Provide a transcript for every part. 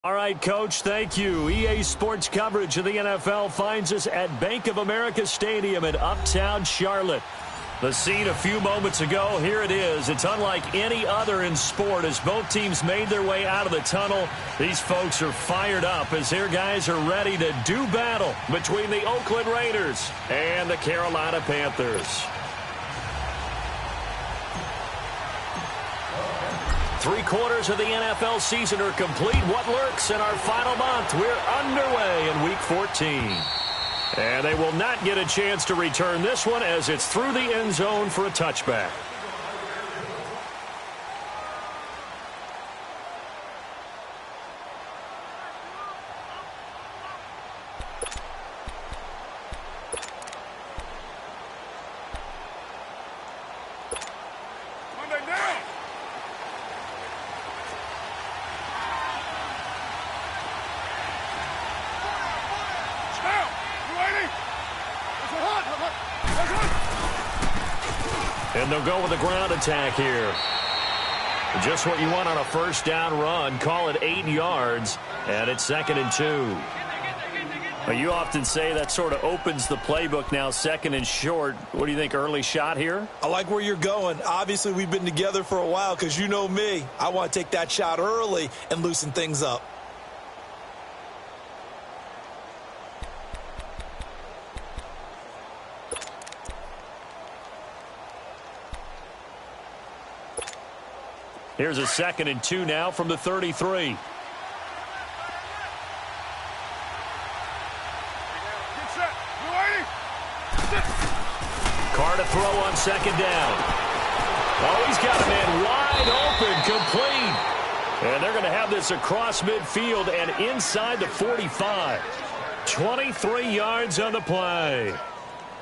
All right, Coach, thank you. EA Sports coverage of the NFL finds us at Bank of America Stadium in Uptown Charlotte. The scene a few moments ago, here it is. It's unlike any other in sport as both teams made their way out of the tunnel. These folks are fired up as their guys are ready to do battle between the Oakland Raiders and the Carolina Panthers. 3/4 of the NFL season are complete. What lurks in our final month? We're underway in Week 14. And they will not get a chance to return this one as it's through the end zone for a touchback. And they'll go with a ground attack here. Just what you want on a first down run. Call it 8 yards, and it's 2nd and 2. Well, you often say that sort of opens the playbook now, 2nd and short. What do you think, early shot here? I like where you're going. Obviously, we've been together for a while because you know me. I want to take that shot early and loosen things up. Here's a 2nd and 2 now from the 33. Carr to throw on 2nd down. Oh, he's got a man wide open, complete. And they're going to have this across midfield and inside the 45. 23 yards on the play.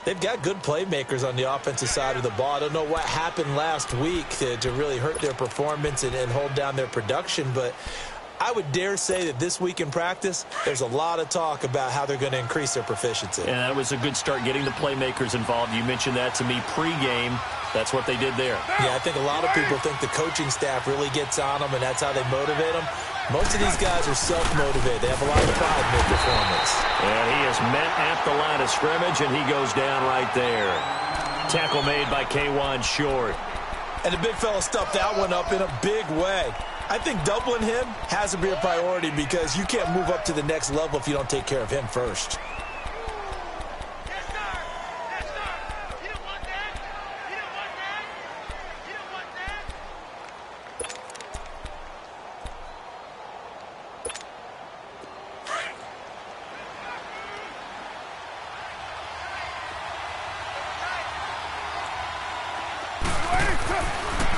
They've got good playmakers on the offensive side of the ball. I don't know what happened last week to really hurt their performance and hold down their production, but I would dare say that this week in practice, there's a lot of talk about how they're going to increase their proficiency. And that was a good start, getting the playmakers involved. You mentioned that to me pregame. That's what they did there. Yeah, I think a lot of people think the coaching staff really gets on them, and that's how they motivate them. Most of these guys are self-motivated. They have a lot of pride in their performance. And he is met at the line of scrimmage, and he goes down right there. Tackle made by K1 Short. And the big fella stuffed that one up in a big way. I think doubling him has to be a priority because you can't move up to the next level if you don't take care of him first.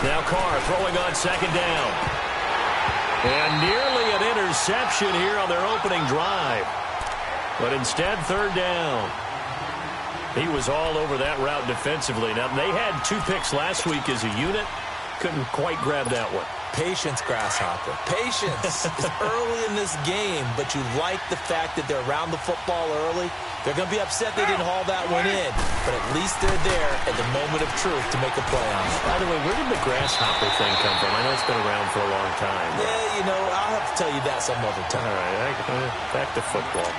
Now Carr throwing on 2nd down. And nearly an interception here on their opening drive. But instead, 3rd down. He was all over that route defensively. Now, they had 2 picks last week as a unit. Couldn't quite grab that one. Patience, Grasshopper. Patience is early in this game, but you like the fact that they're around the football early. They're going to be upset they didn't haul that one in, but at least they're there at the moment of truth to make a play on it. By the way, where did the Grasshopper thing come from? I know it's been around for a long time. Yeah, you know, I'll have to tell you that some other time. All right, back to football.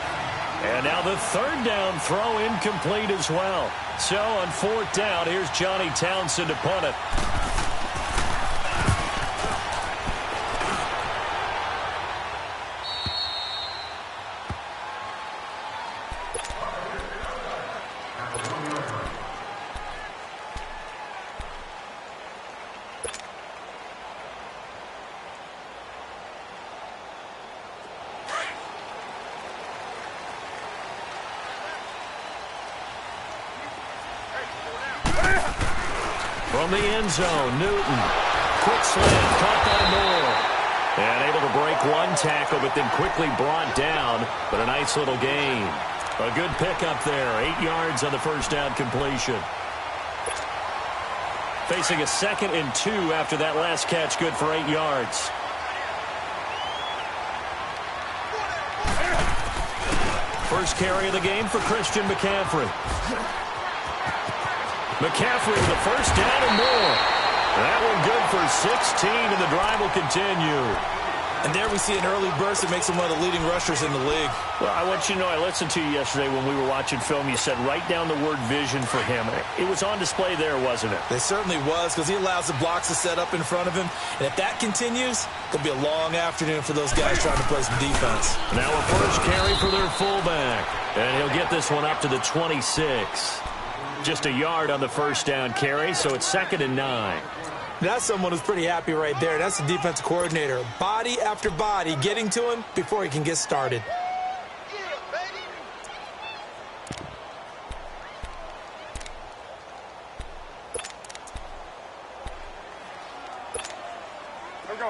And now the 3rd down throw incomplete as well. So on 4th down, here's Johnny Townsend to punt it. From the end zone, Newton. Quick slant, caught by Moore. And able to break one tackle, but then quickly brought down. But a nice little gain. A good pickup there. 8 yards on the first down completion. Facing a 2nd and 2 after that last catch, good for 8 yards. First carry of the game for Christian McCaffrey. McCaffrey with the first down and more. That one good for 16, and the drive will continue. And there we see an early burst that makes him one of the leading rushers in the league. Well, I want you to know, I listened to you yesterday when we were watching film. You said write down the word vision for him. It was on display there, wasn't it? It certainly was, because he allows the blocks to set up in front of him. And if that continues, it'll be a long afternoon for those guys trying to play some defense. Now a first carry for their fullback. And he'll get this one up to the 26. Just a yard on the first down carry, so it's 2nd and 9. That's someone who's pretty happy right there. That's the defensive coordinator. Body after body getting to him before he can get started.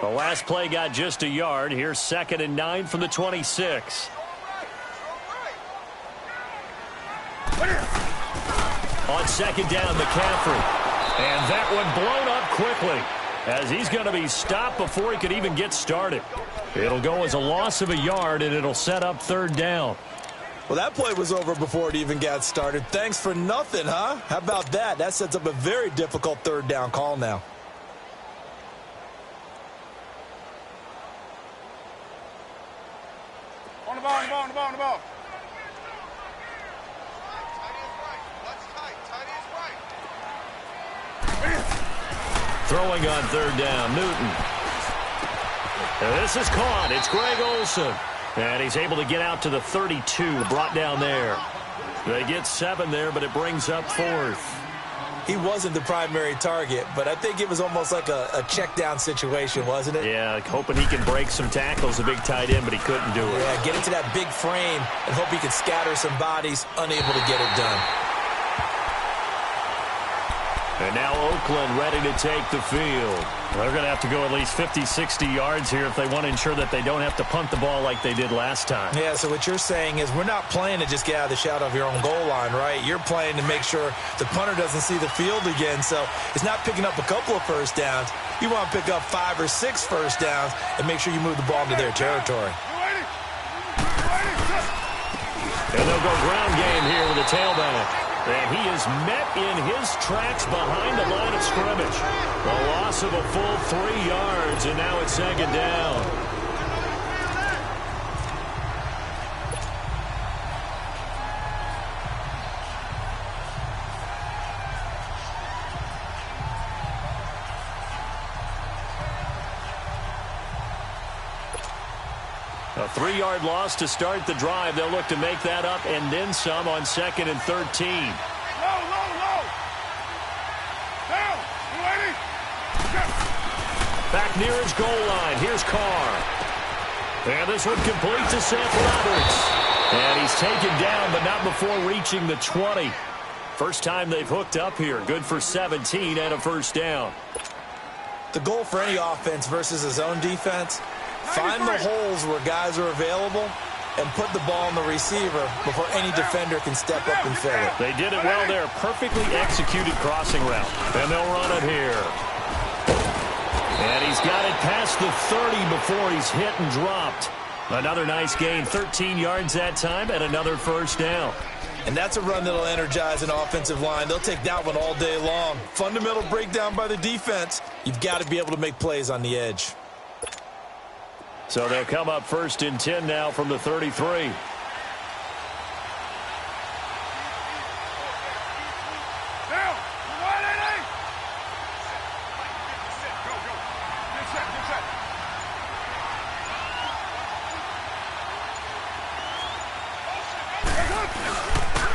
The last play got just a yard. Here's 2nd and 9 from the 26. On 2nd down, McCaffrey. And that one blown up quickly as he's going to be stopped before he could even get started. It'll go as a loss of a yard, and it'll set up 3rd down. Well, that play was over before it even got started. Thanks for nothing, huh? How about that? That sets up a very difficult 3rd down call now. On the ball, on the ball, on the ball, on the ball. Throwing on 3rd down, Newton. This is caught. It's Greg Olsen. And he's able to get out to the 32, brought down there. They get 7 there, but it brings up 4th. He wasn't the primary target, but I think it was almost like a check down situation, wasn't it? Yeah, hoping he can break some tackles, a big tight end, but he couldn't do it. Yeah, get into that big frame and hope he can scatter some bodies, unable to get it done. And now Oakland ready to take the field. They're going to have to go at least 50, 60 yards here if they want to ensure that they don't have to punt the ball like they did last time. Yeah, so what you're saying is we're not playing to just get out of the shadow of your own goal line, right? You're playing to make sure the punter doesn't see the field again. So it's not picking up a couple of first downs. You want to pick up 5 or 6 first downs and make sure you move the ball into their territory. And they'll go ground game here with the tailback. And he is met in his tracks behind the line of scrimmage. The loss of a full 3 yards, and now it's 2nd down. A 3-yard loss to start the drive. They'll look to make that up and then some on 2nd and 13. Low, low, low. Down. Ready? Back near his goal line. Here's Carr. And this one complete to Seth Roberts. And he's taken down, but not before reaching the 20. First time they've hooked up here. Good for 17 and a first down. The goal for any offense versus his own defense, find the holes where guys are available and put the ball on the receiver before any defender can step up and fill it. They did it well there. Perfectly executed crossing route. And they'll run it here. And he's got it past the 30 before he's hit and dropped. Another nice gain, 13 yards that time, and another first down. And that's a run that'll energize an offensive line. They'll take that one all day long. Fundamental breakdown by the defense. You've got to be able to make plays on the edge. So they'll come up 1st and 10 now from the 33.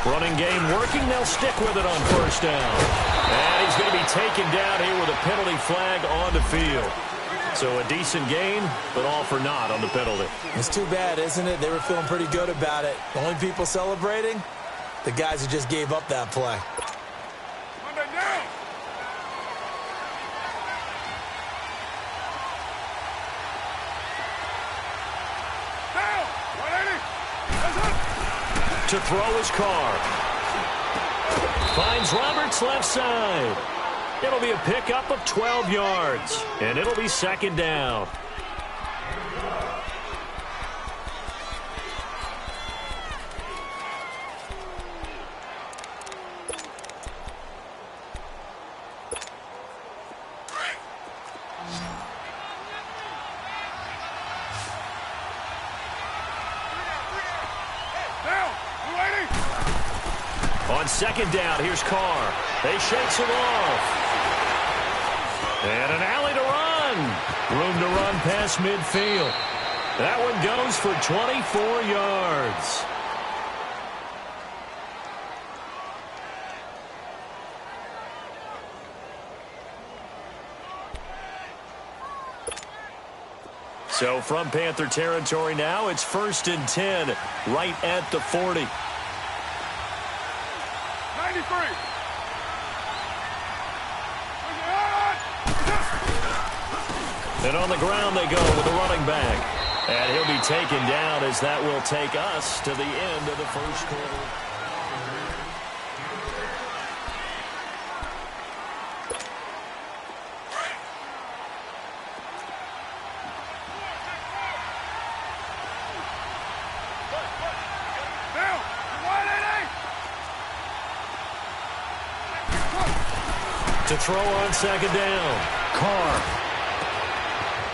Running game working. They'll stick with it on 1st down. And he's going to be taken down here with a penalty flag on the field. So a decent gain, but all for naught on the penalty. It's too bad, isn't it? They were feeling pretty good about it. The only people celebrating, the guys who just gave up that play. To throw his Carr. Finds Roberts left side. It'll be a pickup of 12 yards, and it'll be 2nd down. On second down, here's Carr. They shakes it off. And an alley to run. Room to run past midfield. That one goes for 24 yards. So from Panther territory now, it's 1st and 10, right at the 40. 93. And on the ground they go with the running back. And he'll be taken down as that will take us to the end of the first quarter. To throw on second down. Carr.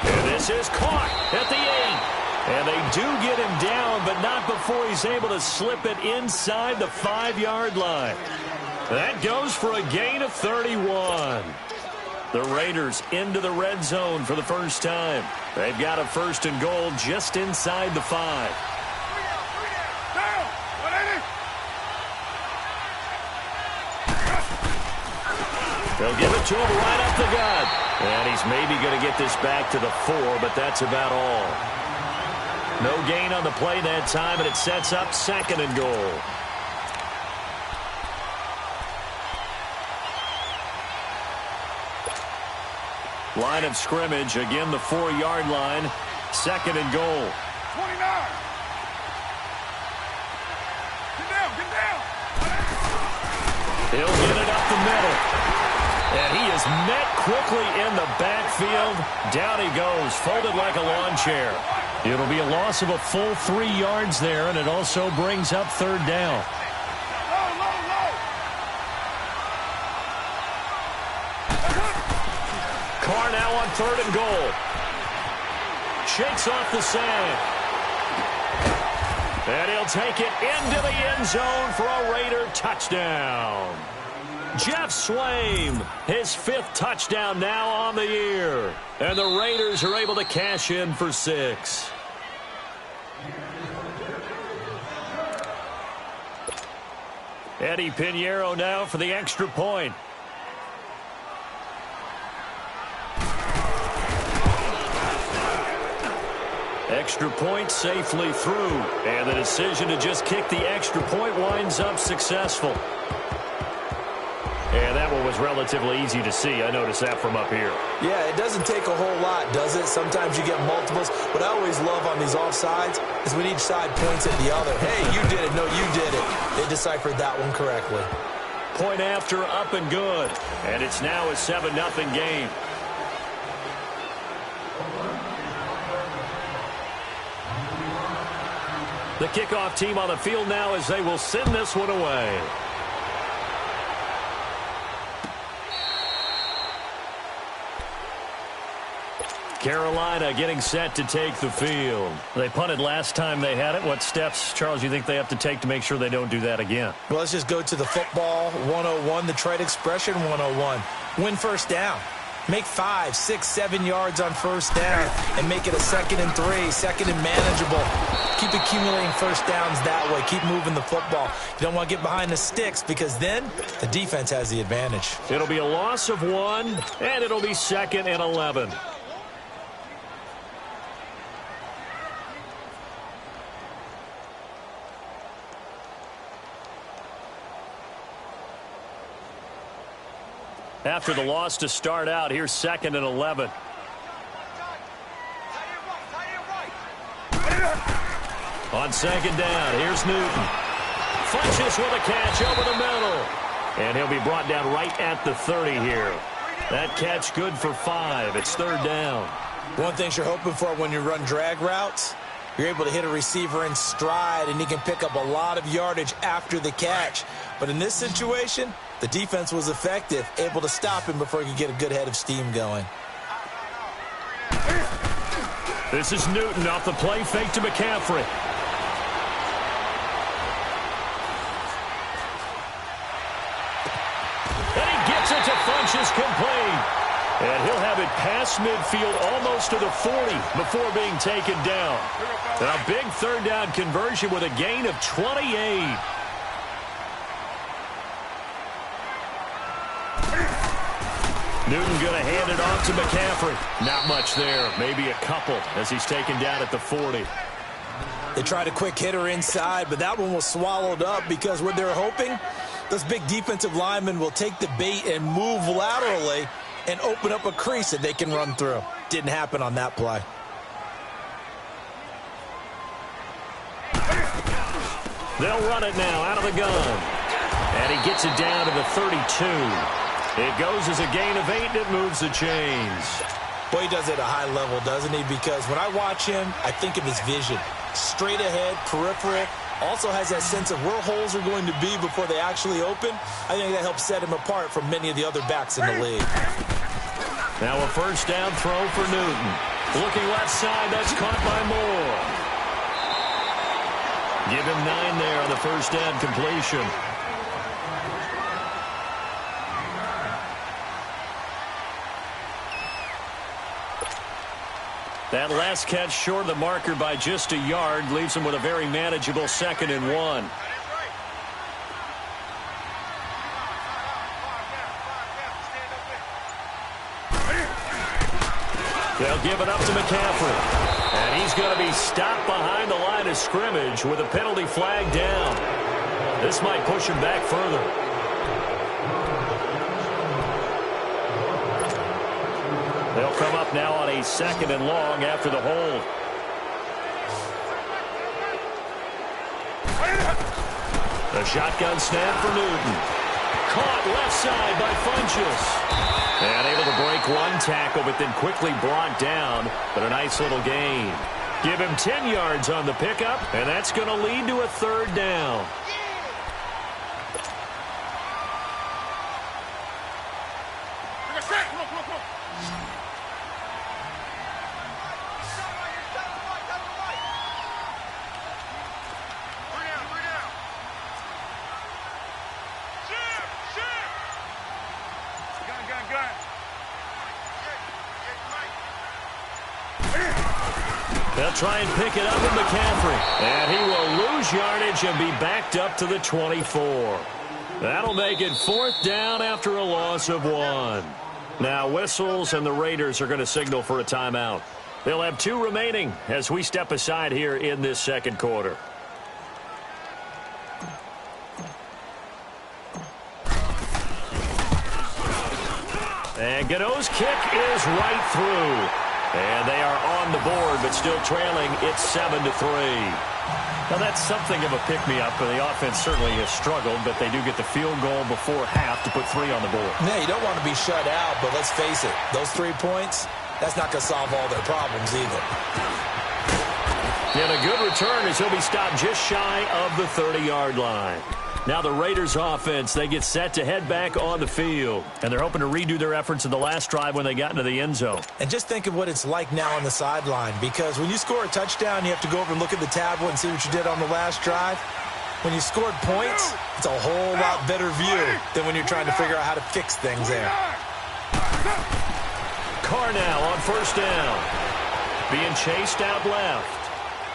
And this is caught at the 8. And they do get him down, but not before he's able to slip it inside the 5-yard line. That goes for a gain of 31. The Raiders into the red zone for the first time. They've got a 1st and goal just inside the 5. They'll give it to him right up the gut. And he's maybe going to get this back to the 4, but that's about all. No gain on the play that time, and it sets up 2nd and goal. Line of scrimmage, again the 4-yard line. 2nd and goal. 29. Get down, get down. He'll get it up the middle. And he is met quickly in the backfield. Down he goes, folded like a lawn chair. It'll be a loss of a full 3 yards there, and it also brings up 3rd down. Carr now on 3rd and goal. Shakes off the sack. And he'll take it into the end zone for a Raider touchdown. Jeff Swaim, his 5th touchdown now on the year. And the Raiders are able to cash in for 6. Eddie Pinheiro now for the extra point. Extra point safely through. And the decision to just kick the extra point winds up successful. And that one was relatively easy to see. I noticed that from up here. Yeah, it doesn't take a whole lot, does it? Sometimes you get multiples. What I always love on these offsides is when each side points at the other. Hey, you did it. No, you did it. They deciphered that one correctly. Point after, up and good. And it's now a 7-0 game. The kickoff team on the field now as they will send this one away. Carolina getting set to take the field. They punted last time they had it. What steps, Charles, you think they have to take to make sure they don't do that again? Well, let's just go to the football 101, the trade expression 101. Win first down. Make 5, 6, 7 yards on first down and make it a 2nd and 3, 2nd and manageable. Keep accumulating first downs that way. Keep moving the football. You don't want to get behind the sticks because then the defense has the advantage. It'll be a loss of 1, and it'll be 2nd and 11. After the loss to start out, here's 2nd and 11. On second down, here's Newton. Fletches with a catch over the middle. And he'll be brought down right at the 30 here. That catch good for 5. It's 3rd down. One thing you're hoping for when you run drag routes, you're able to hit a receiver in stride, and he can pick up a lot of yardage after the catch. But in this situation, the defense was effective, able to stop him before he could get a good head of steam going. This is Newton off the play fake to McCaffrey. complete. And he'll have it past midfield almost to the 40 before being taken down. A big third down conversion with a gain of 28. Newton going to hand it off to McCaffrey. Not much there. Maybe a couple as he's taken down at the 40. They tried a quick hitter inside, but that one was swallowed up because what they're hoping, those big defensive linemen will take the bait and move laterally and open up a crease that they can run through. Didn't happen on that play. They'll run it now out of the gun. And he gets it down to the 32. It goes as a gain of 8, and it moves the chains. Boy, he does it at a high level, doesn't he? Because when I watch him, I think of his vision. Straight ahead, peripheral. Also has that sense of where holes are going to be before they actually open. I think that helps set him apart from many of the other backs in the league. Now a first down throw for Newton. Looking left side, that's caught by Moore. Give him 9 there on the first down completion. That last catch short of the marker by just a yard leaves him with a very manageable 2nd and 1. They'll give it up to McCaffrey. And he's going to be stopped behind the line of scrimmage with a penalty flag down. This might push him back further. They'll come up now on a 2nd and long after the hold. The shotgun snap for Newton. Caught left side by Funchess. And able to break one tackle, but then quickly brought down. But a nice little gain. Give him 10 yards on the pickup, and that's going to lead to a 3rd down. They'll try and pick it up with McCaffrey. And he will lose yardage and be backed up to the 24. That'll make it 4th down after a loss of 1. Now whistles, and the Raiders are going to signal for a timeout. They'll have 2 remaining as we step aside here in this 2nd quarter. And Gano's kick is right through. And they are on the board, but still trailing. It's 7-3. Now, that's something of a pick-me-up, and the offense certainly has struggled, but they do get the field goal before half to put 3 on the board. Yeah, you don't want to be shut out, but let's face it, those 3 points, that's not going to solve all their problems either. And a good return as he'll be stopped just shy of the 30-yard line. Now the Raiders offense, they get set to head back on the field. And they're hoping to redo their efforts in the last drive when they got into the end zone. And just think of what it's like now on the sideline. Because when you score a touchdown, you have to go over and look at the tablet and see what you did on the last drive. When you scored points, it's a whole lot better view than when you're trying to figure out how to fix things there. Carr now on first down. Being chased out left.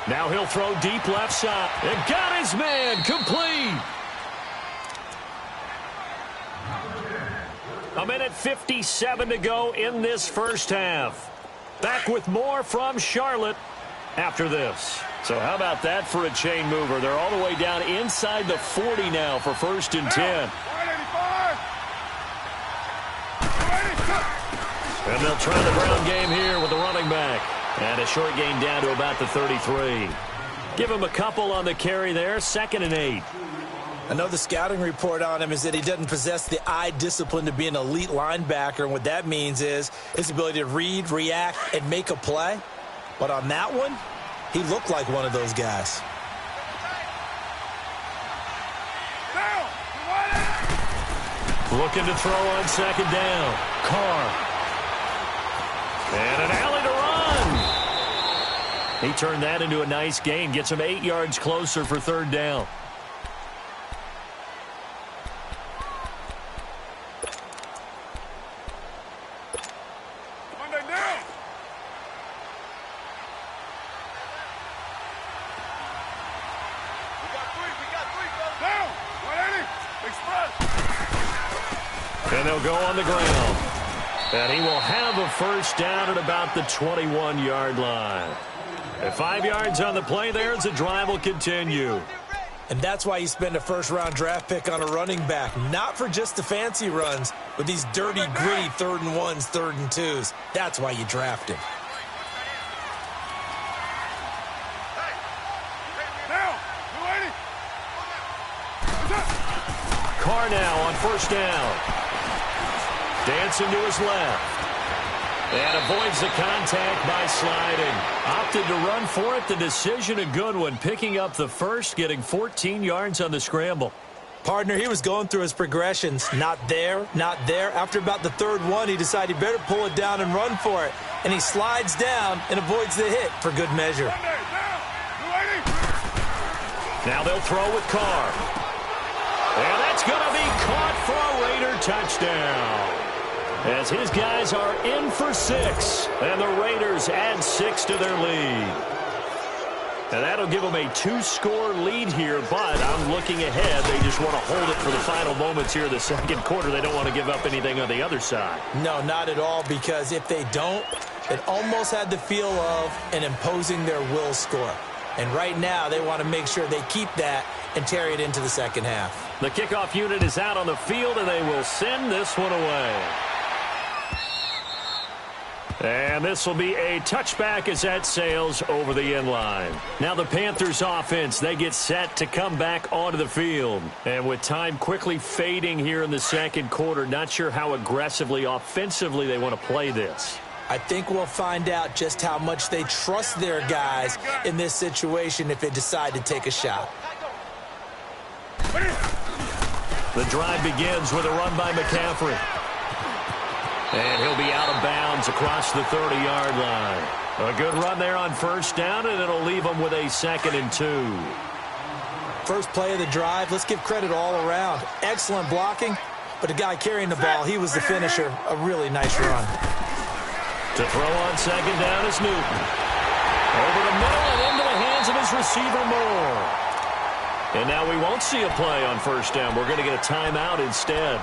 Now he'll throw deep left side. And got his man complete. A minute 57 to go in this first half. Back with more from Charlotte after this. So how about that for a chain mover? They're all the way down inside the 40 now for 1st and 10. And they'll try the ground game here with the running back. And a short gain down to about the 33. Give him a couple on the carry there. 2nd and 8. I know the scouting report on him is that he doesn't possess the eye discipline to be an elite linebacker, and what that means is his ability to read, react, and make a play. But on that one, he looked like one of those guys. Looking to throw on 2nd down. Carr. And an alley to run. He turned that into a nice gain. Gets him 8 yards closer for 3rd down. And they'll go on the ground. And he will have a first down at about the 21-yard line. At 5 yards on the play there as the drive will continue. And that's why you spend a first-round draft pick on a running back, not for just the fancy runs, but these dirty, gritty 3rd and 1s, 3rd and 2s. That's why you draft him. Carr now on first down. Dancing to his left. And avoids the contact by sliding. Opted to run for it. The decision a good one. Picking up the first, getting 14 yards on the scramble. Partner, he was going through his progressions. Not there, not there. After about the 3rd one, he decided he better pull it down and run for it. And he slides down and avoids the hit for good measure. Now they'll throw with Carr. And that's going to be caught for a Raider touchdown. As his guys are in for 6. And the Raiders add 6 to their lead. And that'll give them a 2-score lead here, but I'm looking ahead. They just want to hold it for the final moments here in the second quarter. They don't want to give up anything on the other side. No, not at all, because if they don't, it almost had the feel of an imposing their will score. And right now, they want to make sure they keep that and carry it into the second half. The kickoff unit is out on the field, and they will send this one away. And this will be a touchback as that sails over the end line. Now the Panthers offense, they get set to come back onto the field. And with time quickly fading here in the second quarter, not sure how aggressively, offensively they want to play this. I think we'll find out just how much they trust their guys in this situation if they decide to take a shot. The drive begins with a run by McCaffrey. And he'll be out of bounds across the 30-yard line. A good run there on first down, and it'll leave them with a 2nd and 2. First play of the drive, let's give credit all around. Excellent blocking, but the guy carrying the ball, he was the finisher. A really nice run. To throw on second down is Newton. Over the middle and into the hands of his receiver Moore. And now we won't see a play on first down. We're going to get a timeout instead,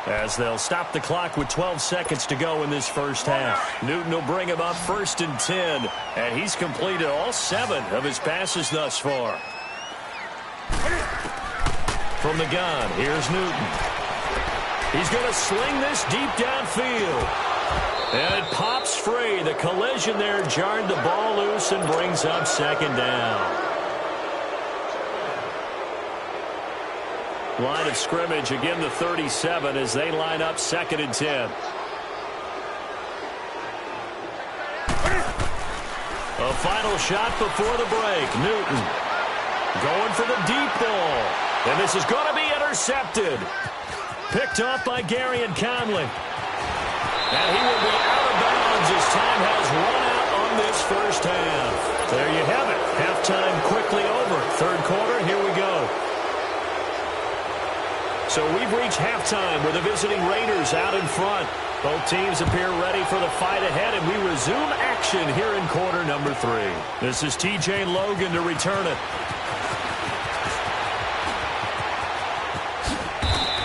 as they'll stop the clock with 12 seconds to go in this first half. Newton will bring him up 1st and 10, and he's completed all 7 of his passes thus far. From the gun, here's Newton. He's going to sling this deep downfield. And it pops free. The collision there jarred the ball loose and brings up 2nd down. Line of scrimmage, again the 37 as they line up 2nd and 10. A final shot before the break. Newton going for the deep ball. And this is going to be intercepted. Picked off by Gary and Conley. And he will be out of bounds as time has run out on this first half. There you have it. Halftime quickly over. 3rd quarter, here we go. So we've reached halftime with the visiting Raiders out in front. Both teams appear ready for the fight ahead, and we resume action here in quarter number 3. This is T.J. Logan to return it.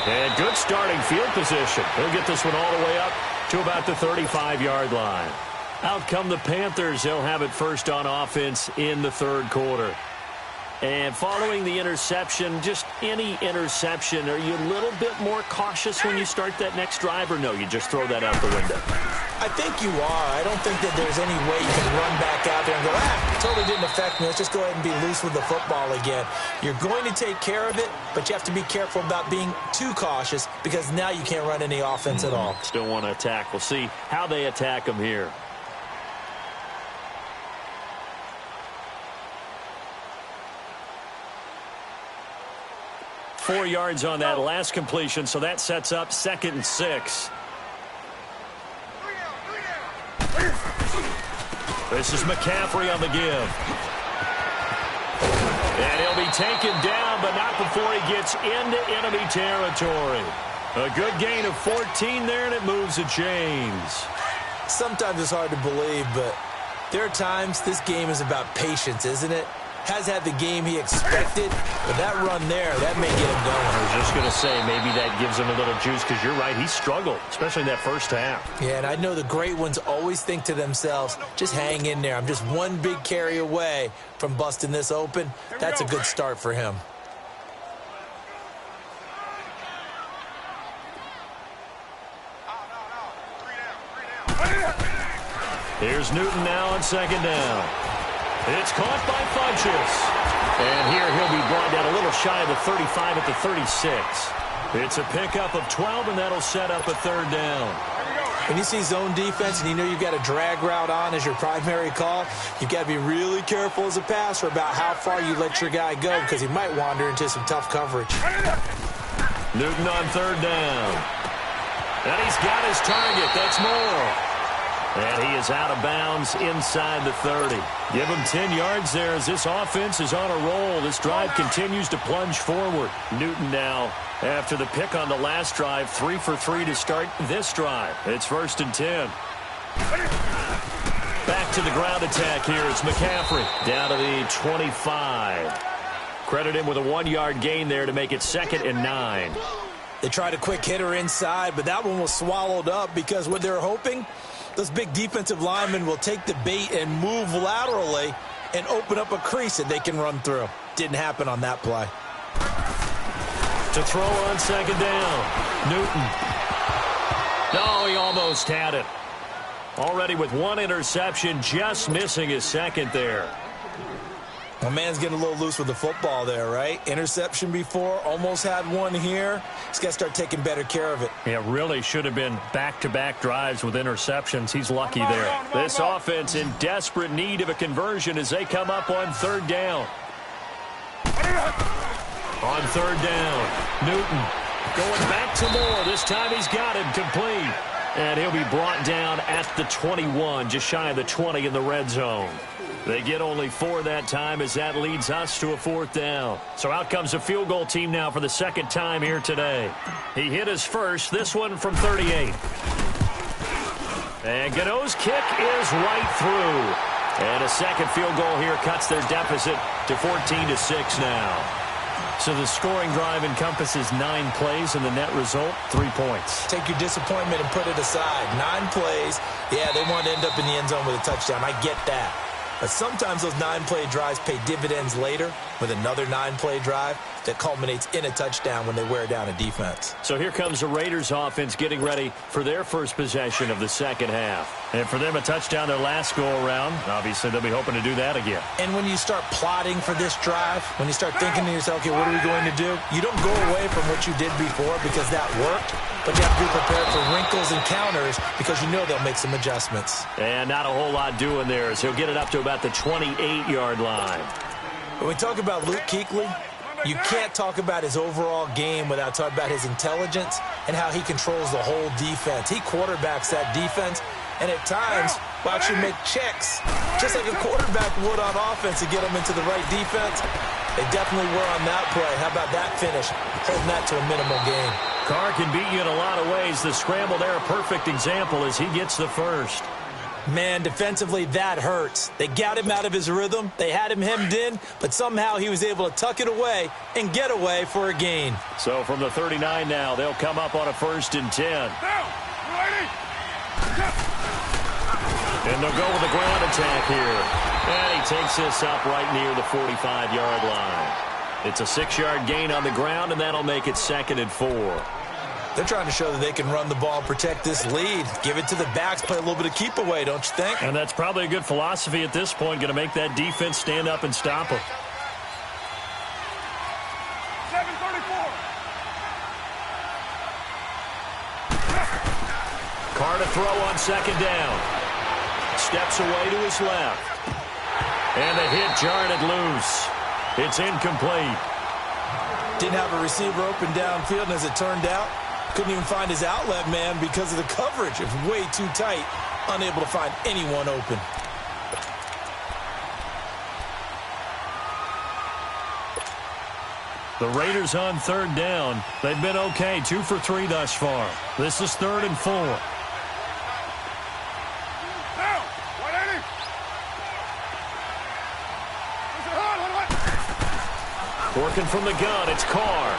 And good starting field position. He'll get this one all the way up to about the 35-yard line. Out come the Panthers. They'll have it first on offense in the 3rd quarter. And following the interception, just any interception, are you a little bit more cautious when you start that next drive, or no, you just throw that out the window? I think you are. I don't think that there's any way you can run back out there and go, totally didn't affect me. Let's just go ahead and be loose with the football again. You're going to take care of it, but you have to be careful about being too cautious because now you can't run any offense at all. Still want to attack. We'll see how they attack them here. Four yards on that last completion, so that sets up 2nd and 6. This is McCaffrey on the give. And he'll be taken down, but not before he gets into enemy territory. A good gain of 14 there, and it moves the chains. Sometimes it's hard to believe, but there are times this game is about patience, isn't it? has had the game he expected, but that run there, that may get him going. I was just going to say, maybe that gives him a little juice, because you're right, he struggled, especially in that first half. Yeah, and I know the great ones always think to themselves, just hang in there. I'm just one big carry away from busting this open. That's a good start for him. Here's Newton now on second down. It's caught by Funchess. And here he'll be brought down a little shy of the 35 at the 36. It's a pickup of 12, and that'll set up a third down. When you see zone defense and you know you've got a drag route on as your primary call, you've got to be really careful as a passer about how far you let your guy go, because he might wander into some tough coverage. Newton on third down. And he's got his target. That's more. And he is out of bounds inside the 30. Give him 10 yards there as this offense is on a roll. This drive continues to plunge forward. Newton now, after the pick on the last drive, 3 for 3 to start this drive. It's 1st and 10. Back to the ground attack here. It's McCaffrey down to the 25. Credit him with a 1-yard gain there to make it 2nd and 9. They tried a quick hitter inside, but that one was swallowed up because what they're hoping, those big defensive linemen will take the bait and move laterally and open up a crease that they can run through. Didn't happen on that play. To throw on second down, Newton. No, he almost had it. Already with 1 interception, just missing his second there. My man's getting a little loose with the football there, right? Interception before, almost had one here. He's got to start taking better care of it. Yeah, really should have been back-to-back drives with interceptions. He's lucky there. This offense in desperate need of a conversion as they come up on third down. On third down, Newton going back to Moore. This time he's got him complete. And he'll be brought down at the 21, just shy of the 20 in the red zone. They get only 4 that time as that leads us to a 4th down. So out comes a field goal team now for the 2nd time here today. He hit his first, this one from 38. And Gano's kick is right through. And a second field goal here cuts their deficit to 14-6 now. So the scoring drive encompasses 9 plays, and the net result, 3 points. Take your disappointment and put it aside. 9 plays. Yeah, they want to end up in the end zone with a touchdown. I get that. But sometimes those 9-play drives pay dividends later with another 9-play drive that culminates in a touchdown when they wear down a defense. So here comes the Raiders offense getting ready for their first possession of the second half. And for them, a touchdown their last go-around. Obviously, they'll be hoping to do that again. And when you start plotting for this drive, when you start thinking to yourself, okay, what are we going to do? You don't go away from what you did before because that worked. But you have to be prepared for wrinkles and counters because you know they'll make some adjustments. And not a whole lot doing there as he'll get it up to about the 28-yard line. When we talk about Luke Kuechly, you can't talk about his overall game without talking about his intelligence and how he controls the whole defense. He quarterbacks that defense and at times will actually make checks just like a quarterback would on offense to get them into the right defense. They definitely were on that play. How about that finish? Holding that to a minimal gain. Carr can beat you in a lot of ways. The scramble there, a perfect example as he gets the first. Man, defensively, that hurts. They got him out of his rhythm. They had him hemmed in, but somehow he was able to tuck it away and get away for a gain. So from the 39 now, they'll come up on a 1st and 10. And they'll go with a ground attack here. And he takes this up right near the 45-yard line. It's a 6-yard gain on the ground, and that'll make it 2nd and 4. They're trying to show that they can run the ball and protect this lead. Give it to the backs, play a little bit of keep away, don't you think? And that's probably a good philosophy at this point, going to make that defense stand up and stop them. 7:34. Carr to throw on second down. Steps away to his left. And the hit jarred it loose. It's incomplete. Didn't have a receiver open downfield, and as it turned out, couldn't even find his outlet man because of the coverage. It was way too tight, unable to find anyone open. The Raiders on third down. They've been okay, 2 for 3 thus far. This is 3rd and 4. Down. 180. Listen, hold. Working from the gun, it's Carr.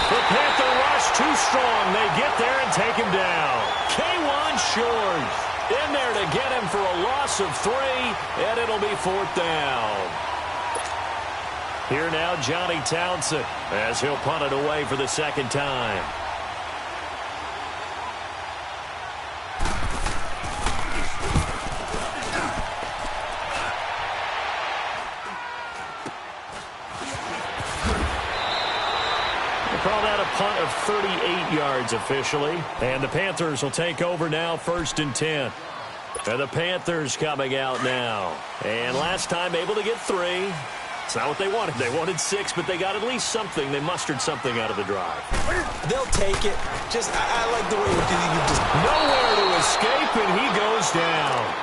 The Panther rush too strong. They get there and take him down. K1 Shores in there to get him for a loss of 3, and it'll be 4th down. Here now, Johnny Townsend, as he'll punt it away for the second time. Call that a punt of 38 yards officially. And the Panthers will take over now, 1st and 10. And the Panthers coming out now. And last time able to get 3. It's not what they wanted. They wanted 6, but they got at least something. They mustered something out of the drive. They'll take it. I like the way you just... Nowhere to escape, and he goes down.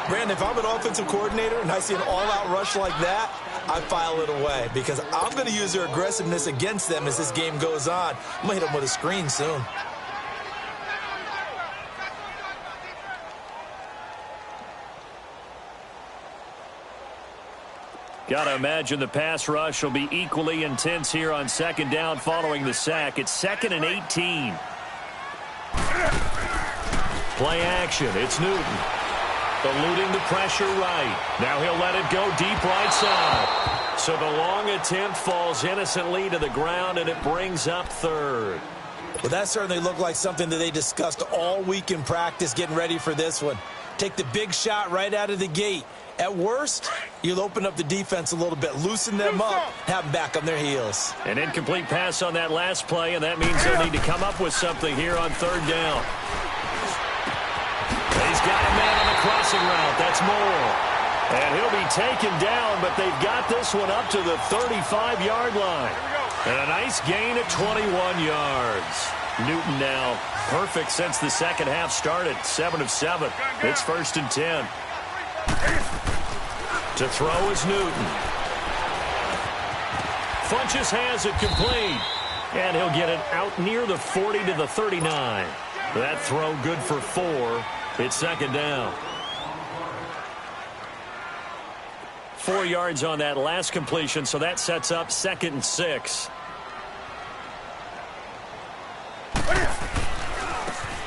Brandon, if I'm an offensive coordinator and I see an all-out rush like that, I file it away because I'm going to use their aggressiveness against them as this game goes on. I'm going to hit them with a screen soon. Got to imagine the pass rush will be equally intense here on 2nd down following the sack. It's 2nd and 18. Play action. It's Newton. Eluding the pressure right. Now he'll let it go deep right side. So the long attempt falls innocently to the ground, and it brings up 3rd. Well, that certainly looked like something that they discussed all week in practice getting ready for this one. Take the big shot right out of the gate. At worst, you'll open up the defense a little bit, loosen them up, have them back on their heels. An incomplete pass on that last play, and that means they'll need to come up with something here on 3rd down. He's got a man on the crossing route. That's Moore. And he'll be taken down, but they've got this one up to the 35-yard line. And a nice gain at 21 yards. Newton now perfect since the second half started. 7 of 7. It's 1st and 10. To throw is Newton. Funches has it complete. And he'll get it out near the 40 to the 39. That throw good for 4. It's 2nd down. 4 yards on that last completion, so that sets up 2nd and 6.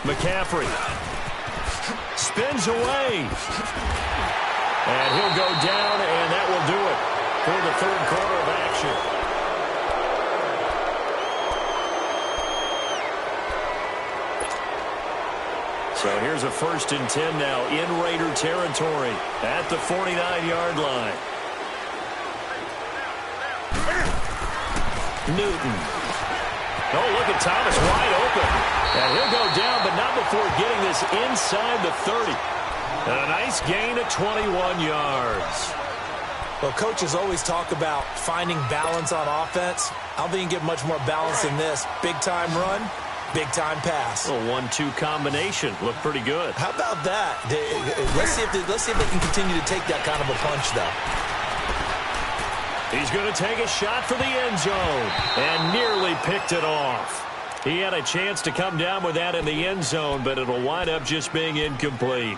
McCaffrey spins away. And he'll go down, and that will do it for the 3rd quarter of action. So here's a 1st and 10 now in Raider territory at the 49-yard line. Newton. Oh, look at Thomas wide open. And he'll go down, but not before getting this inside the 30. And a nice gain of 21 yards. Well, coaches always talk about finding balance on offense. I don't think you can get much more balance than this. Big-time run, big-time pass. A 1-2 combination. Looked pretty good. How about that? Let's see if they can continue to take that kind of a punch, though. He's going to take a shot for the end zone and nearly picked it off. He had a chance to come down with that in the end zone, but it'll wind up just being incomplete.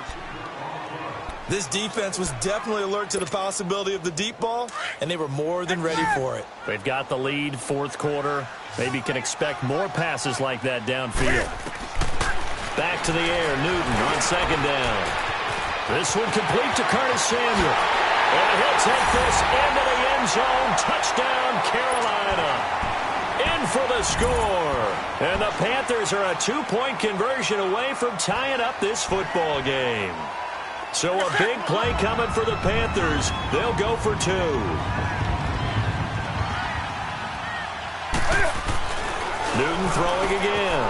This defense was definitely alert to the possibility of the deep ball, and they were more than ready for it. They've got the lead, 4th quarter. Maybe can expect more passes like that downfield. Back to the air, Newton on 2nd down. This one complete to Curtis Samuel. And he'll take this into the end zone. Touchdown, Carolina. In for the score. And the Panthers are a 2-point conversion away from tying up this football game. So a big play coming for the Panthers. They'll go for 2. Newton throwing again.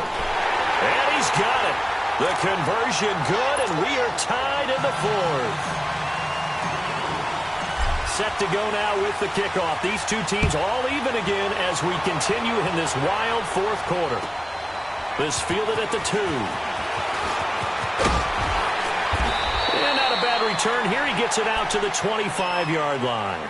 And he's got it. The conversion good, and we are tied in the 4th. Set to go now with the kickoff. These two teams all even again as we continue in this wild 4th quarter. This fielded at the 2. And not a bad return here. He gets it out to the 25-yard line.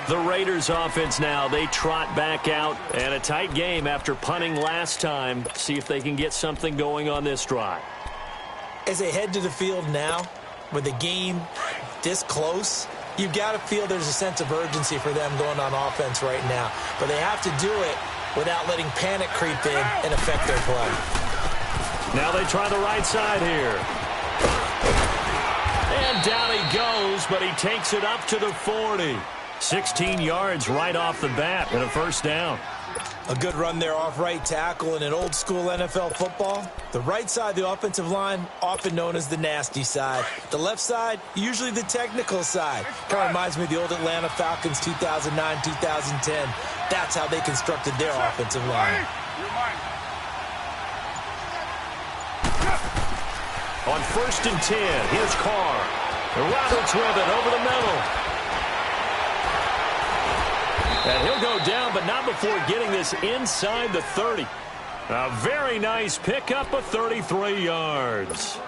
The Raiders offense now, they trot back out. And a tight game after punting last time. See if they can get something going on this drive. As they head to the field now, with the game this close, You've got to feel there's a sense of urgency for them going on offense right now. But they have to do it without letting panic creep in and affect their play. Now they try the right side here. And down he goes, but he takes it up to the 40. 16 yards right off the bat and a first down. A good run there off right tackle in an old-school NFL football. The right side of the offensive line, often known as the nasty side. The left side, usually the technical side. Kind of reminds me of the old Atlanta Falcons 2009, 2010. That's how they constructed their offensive line. On 1st and 10, here's Carr. Roberts with it over the middle. And he'll go down, but not before getting this inside the 30. A very nice pickup of 33 yards.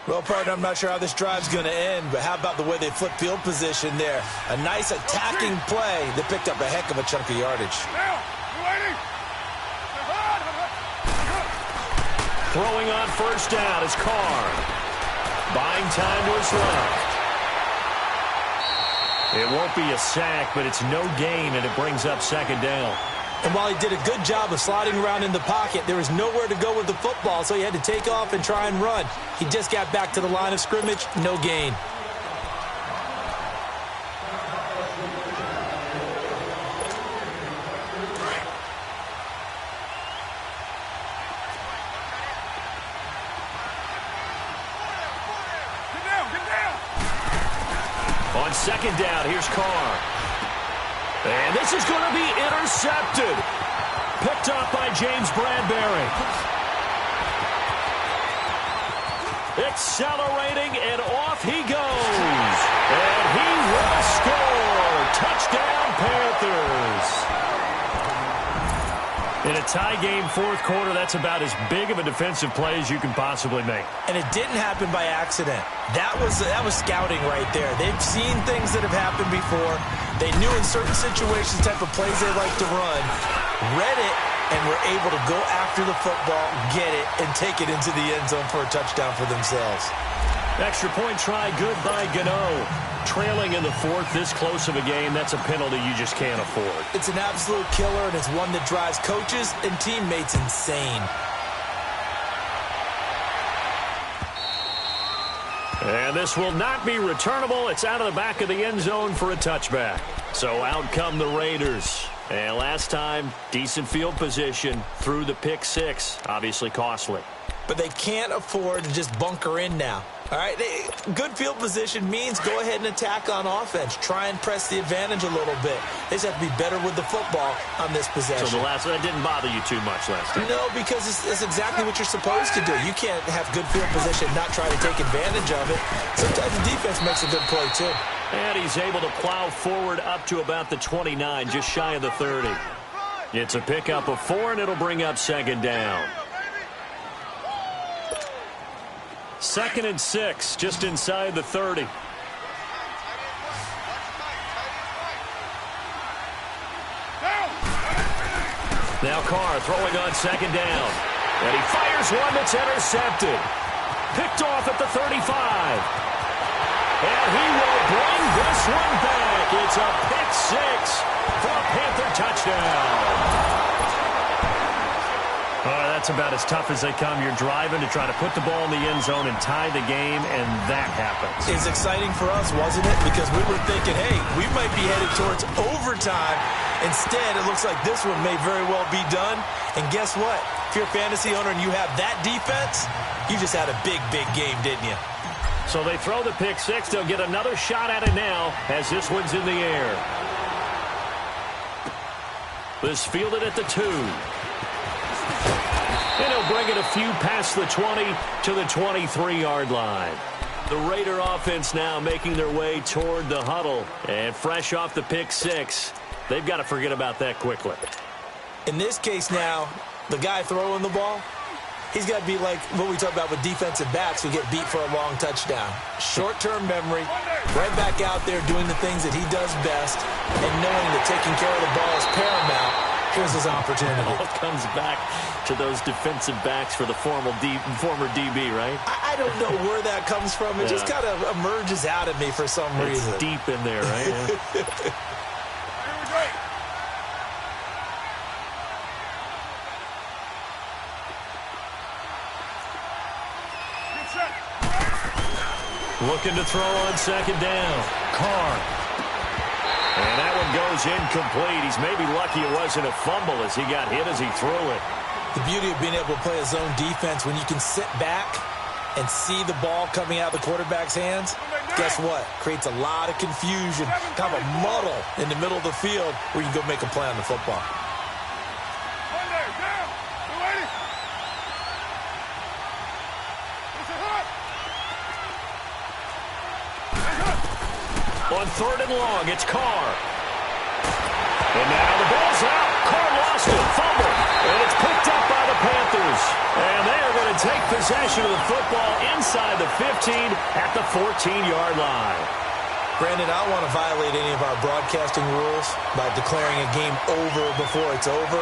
Well, partner, I'm not sure how this drive's going to end, but how about the way they flip field position there? A nice attacking play that picked up a heck of a chunk of yardage. Throwing on 1st down is Carr. Buying time to his left. It won't be a sack, but it's no gain, and it brings up 2nd down. And while he did a good job of sliding around in the pocket, there was nowhere to go with the football, so he had to take off and try and run. He just got back to the line of scrimmage, no gain. On 2nd down, here's Carr. And this is going to be intercepted. Picked up by James Bradbury. Accelerating, and off he goes. And he will score. Touchdown, Panthers. In a tie game, 4th quarter, that's about as big of a defensive play as you can possibly make. And it didn't happen by accident. That was scouting right there. They've seen things that have happened before. They knew in certain situations the type of plays they like to run, read it, and were able to go after the football, get it, and take it into the end zone for a touchdown for themselves. Extra point try, good by Gano. Trailing in the 4th, this close of a game, that's a penalty you just can't afford. It's an absolute killer, and it's one that drives coaches and teammates insane. And this will not be returnable. It's out of the back of the end zone for a touchback. So out come the Raiders. And last time, decent field position through the pick 6. Obviously costly. But they can't afford to just bunker in now. All right, good field position means go ahead and attack on offense. Try and press the advantage a little bit. They just have to be better with the football on this possession. So that didn't bother you too much last time? No, because it's exactly what you're supposed to do. You can't have good field position and not try to take advantage of it. Sometimes the defense makes a good play, too. And he's able to plow forward up to about the 29, just shy of the 30. It's a pickup of 4, and it'll bring up 2nd down. 2nd and 6, just inside the 30. Now Carr throwing on 2nd down. And he fires one that's intercepted. Picked off at the 35. And he will bring this one back. It's a pick 6 for a Panther touchdown. That's about as tough as they come. You're driving to try to put the ball in the end zone and tie the game, and that happens. It's exciting for us, wasn't it? Because we were thinking, hey, we might be headed towards overtime. Instead, it looks like this one may very well be done. And guess what? If you're a fantasy owner and you have that defense, you just had a big, big game, didn't you? So they throw the pick 6. They'll get another shot at it now as this one's in the air. This fielded at the 2. And he'll bring it a few past the 20 to the 23-yard line. The Raider offense now making their way toward the huddle. And fresh off the pick 6, they've got to forget about that quickly. In this case now, the guy throwing the ball, he's got to be like what we talk about with defensive backs who get beat for a long touchdown. Short-term memory, right back out there doing the things that he does best, and knowing that taking care of the ball is paramount. Here's his opportunity. It all comes back to those defensive backs for the former DB, right? I don't know where that comes from. It just kind of emerges out of me for some reason. It's deep in there, right? Yeah. Looking to throw on second down. Carr. And that one goes incomplete. He's maybe lucky it wasn't a fumble as he got hit as he threw it. The beauty of being able to play a zone defense when you can sit back and see the ball coming out of the quarterback's hands, guess what? Creates a lot of confusion, kind of a muddle in the middle of the field where you can go make a play on the football. On third and long, it's Carr. And now the ball's out. Carr lost it. Fumble. And it's picked up by the Panthers. And they are going to take possession of the football inside the 15 at the 14-yard line. Brandon, I don't want to violate any of our broadcasting rules by declaring a game over before it's over.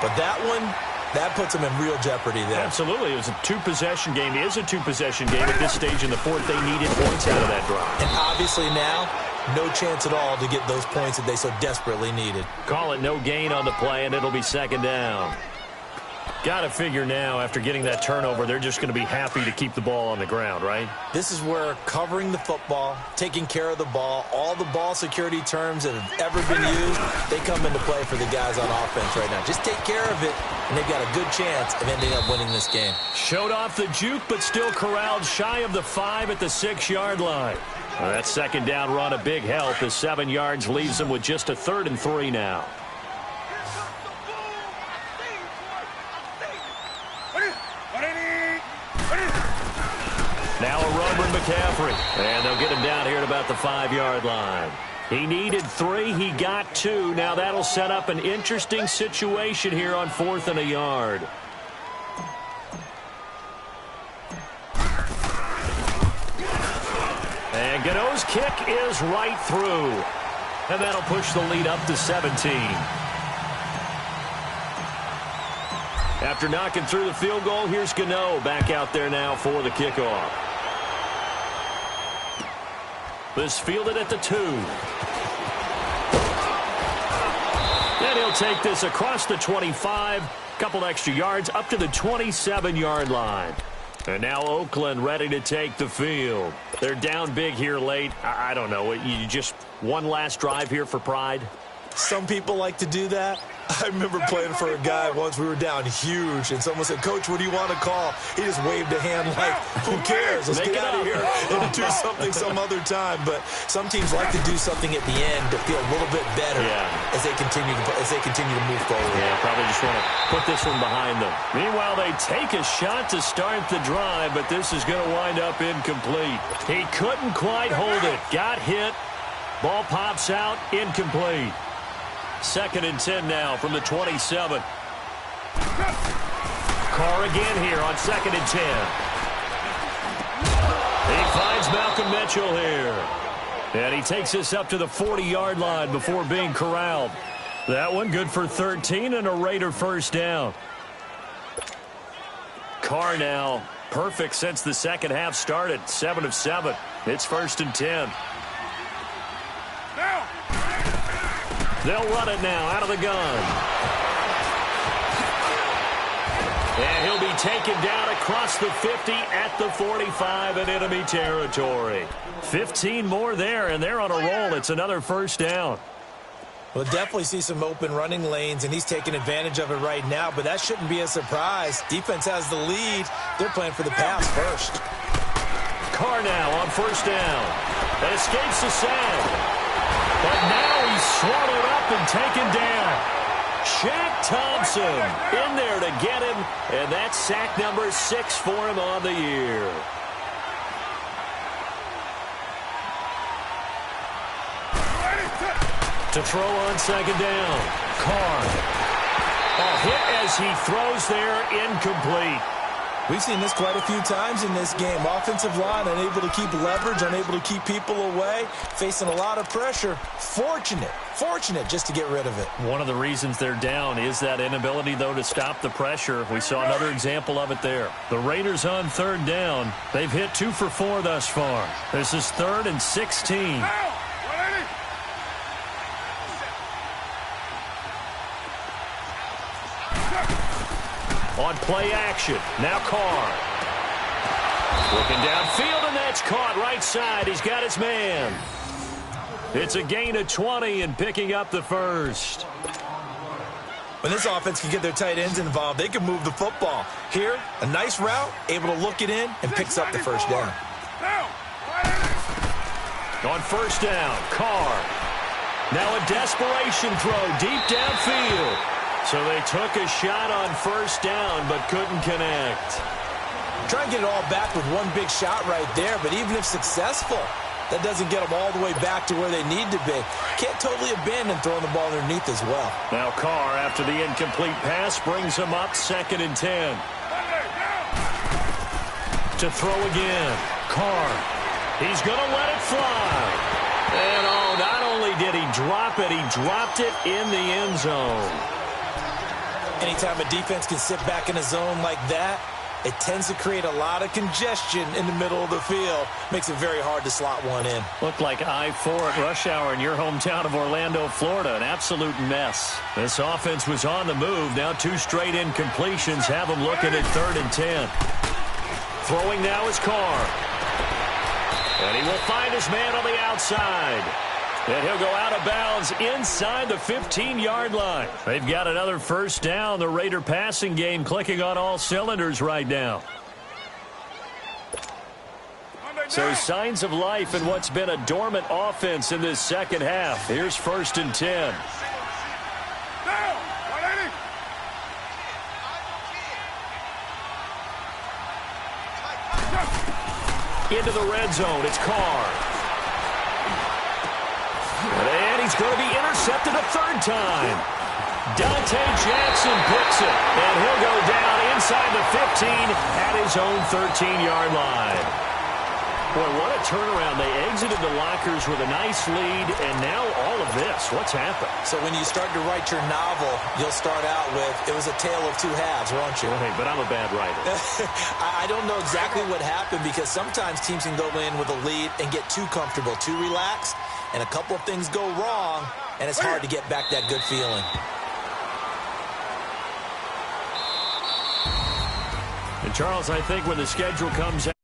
But that one, that puts them in real jeopardy there. Absolutely. It was a two-possession game. It is a two-possession game at this stage in the fourth. They needed points out of that drive. And obviously now, no chance at all to get those points that they so desperately needed. Call it no gain on the play, and it'll be second down. Got to figure now, after getting that turnover, they're just going to be happy to keep the ball on the ground, right? This is where covering the football, taking care of the ball, all the ball security terms that have ever been used, they come into play for the guys on offense right now. Just take care of it, and they've got a good chance of ending up winning this game. Showed off the juke, but still corralled shy of the 5 at the 6-yard line. That second down run a big help as 7 yards leaves them with just a 3rd and 3 now. Now a run from McCaffrey. And they'll get him down here at about the 5-yard line. He needed 3. He got 2. Now that'll set up an interesting situation here on 4th and a yard. And Gano's kick is right through. And that'll push the lead up to 17. After knocking through the field goal, here's Gano back out there now for the kickoff. This fielded at the 2. And he'll take this across the 25. Couple extra yards up to the 27-yard line. And now Oakland ready to take the field. They're down big here late. I don't know. You just one last drive here for pride? Some people like to do that. I remember playing for a guy once. We were down huge, and someone said, "Coach, what do you want to call?" He just waved a hand like, "Who cares? Let's get out of here and do something some other time." But some teams like to do something at the end to feel a little bit better as they continue to move forward. Yeah, probably just want to put this one behind them. Meanwhile, they take a shot to start the drive, but this is going to wind up incomplete. He couldn't quite hold it. Got hit. Ball pops out. Incomplete. 2nd and 10 now from the 27. Carr again here on 2nd and 10. He finds Malcolm Mitchell here. And he takes us up to the 40-yard line before being corralled. That one good for 13 and a Raider first down. Carr now perfect since the second half started. 7 of 7. It's 1st and 10. They'll run it now out of the gun. And he'll be taken down across the 50 at the 45 in enemy territory. 15 more there, and they're on a roll. It's another first down. We'll definitely see some open running lanes, and he's taking advantage of it right now, but that shouldn't be a surprise. Defense has the lead. They're playing for the pass first. Carr now on first down. That escapes the sack. But now he's swallowed up and taken down. Shaq Thompson in there to get him, and that's sack number 6 for him on the year. To throw on second down, Carr. A hit as he throws there, incomplete. We've seen this quite a few times in this game. Offensive line unable to keep leverage, unable to keep people away, facing a lot of pressure. Fortunate just to get rid of it. One of the reasons they're down is that inability, though, to stop the pressure. We saw another example of it there. The Raiders on third down. They've hit 2 for 4 thus far. This is 3rd and 16. On play action. Now Carr. Looking downfield, and that's caught right side. He's got his man. It's a gain of 20 and picking up the first. When this offense can get their tight ends involved, they can move the football. Here, a nice route, able to look it in, and picks up the first down. On first down, Carr. Now a desperation throw deep downfield. So they took a shot on first down, but couldn't connect. Try and get it all back with one big shot right there, but even if successful, that doesn't get them all the way back to where they need to be. Can't totally abandon throwing the ball underneath as well. Now Carr, after the incomplete pass, brings him up 2nd and 10. To throw again. Carr. He's going to let it fly. And not only did he drop it, he dropped it in the end zone. Anytime a defense can sit back in a zone like that, it tends to create a lot of congestion in the middle of the field. Makes it very hard to slot one in. Looked like I-4 at rush hour in your hometown of Orlando, Florida. An absolute mess. This offense was on the move. Now 2 straight incompletions have them looking at 3rd and 10. Throwing now is Carr. And he will find his man on the outside. And he'll go out of bounds inside the 15-yard line. They've got another first down. The Raider passing game clicking on all cylinders right now. So signs of life in what's been a dormant offense in this second half. Here's 1st and 10. Into the red zone. It's Carr. And he's going to be intercepted a 3rd time. Dante Jackson picks it. And he'll go down inside the 15 at his own 13-yard line. Boy, what a turnaround. They exited the lockers with a nice lead, and now all of this. What's happened? So when you start to write your novel, you'll start out with, it was a tale of 2 halves, won't you? Hey, but I'm a bad writer. I don't know exactly what happened, because sometimes teams can go in with a lead and get too comfortable, too relaxed, and a couple of things go wrong, and it's hard to get back that good feeling. And Charles, I think when the schedule comes out,